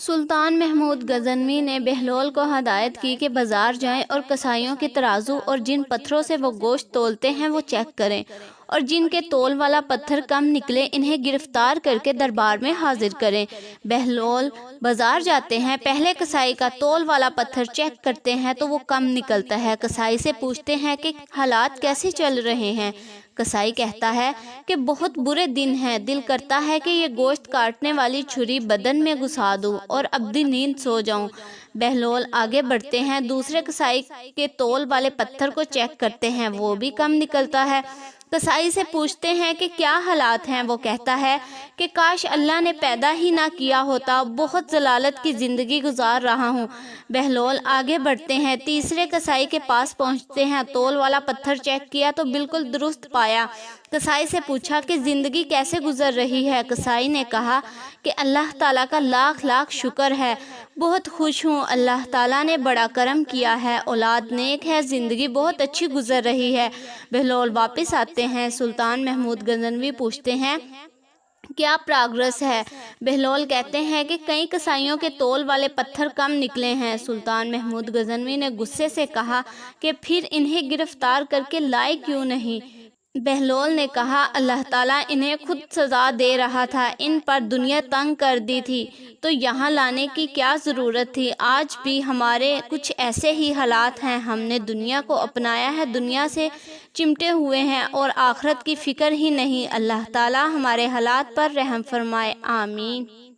سلطان محمود غزنوی نے بہلول کو ہدایت کی کہ بازار جائیں اور کسائیوں کے ترازو اور جن پتھروں سے وہ گوشت تولتے ہیں وہ چیک کریں، اور جن کے تول والا پتھر کم نکلے انہیں گرفتار کر کے دربار میں حاضر کریں۔ بہلول بازار جاتے ہیں، پہلے کسائی کا تول والا پتھر چیک کرتے ہیں تو وہ کم نکلتا ہے۔ کسائی سے پوچھتے ہیں کہ حالات کیسے چل رہے ہیں؟ کسائی کہتا ہے کہ بہت برے دن ہیں، دل کرتا ہے کہ یہ گوشت کاٹنے والی چھری بدن میں گھسا دوں اور ابدی نیند سو جاؤں۔ بہلول آگے بڑھتے ہیں، دوسرے کسائی کے تول والے پتھر کو چیک کرتے ہیں، وہ بھی کم نکلتا ہے۔ کسائی سے پوچھتے ہیں کہ کیا حالات ہیں؟ وہ کہتا ہے کہ کاش اللہ نے پیدا ہی نہ کیا ہوتا، بہت ذلالت کی زندگی گزار رہا ہوں۔ بہلول آگے بڑھتے ہیں، تیسرے کسائی کے پاس پہنچتے ہیں، تول والا پتھر چیک کیا تو بالکل درست پایا۔ کسائی سے پوچھا کہ زندگی کیسے گزر رہی ہے؟ کسائی نے کہا کہ اللہ تعالیٰ کا لاکھ لاکھ شکر ہے، بہت خوش ہوں، اللہ تعالیٰ نے بڑا کرم کیا ہے، اولاد نیک ہے، زندگی بہت اچھی گزر رہی ہے۔ بہلول واپس آتے ہیں، سلطان محمود غزنوی پوچھتے ہیں کیا پراگرس ہے؟ بہلول کہتے ہیں کہ کئی کسائیوں کے تول والے پتھر کم نکلے ہیں۔ سلطان محمود غزنوی نے غصے سے کہا کہ پھر انہیں گرفتار کر کے لائے کیوں نہیں؟ بہلول نے کہا اللہ تعالیٰ انہیں خود سزا دے رہا تھا، ان پر دنیا تنگ کر دی تھی تو یہاں لانے کی کیا ضرورت تھی؟ آج بھی ہمارے کچھ ایسے ہی حالات ہیں، ہم نے دنیا کو اپنایا ہے، دنیا سے چمٹے ہوئے ہیں اور آخرت کی فکر ہی نہیں۔ اللہ تعالیٰ ہمارے حالات پر رحم فرمائے، آمین۔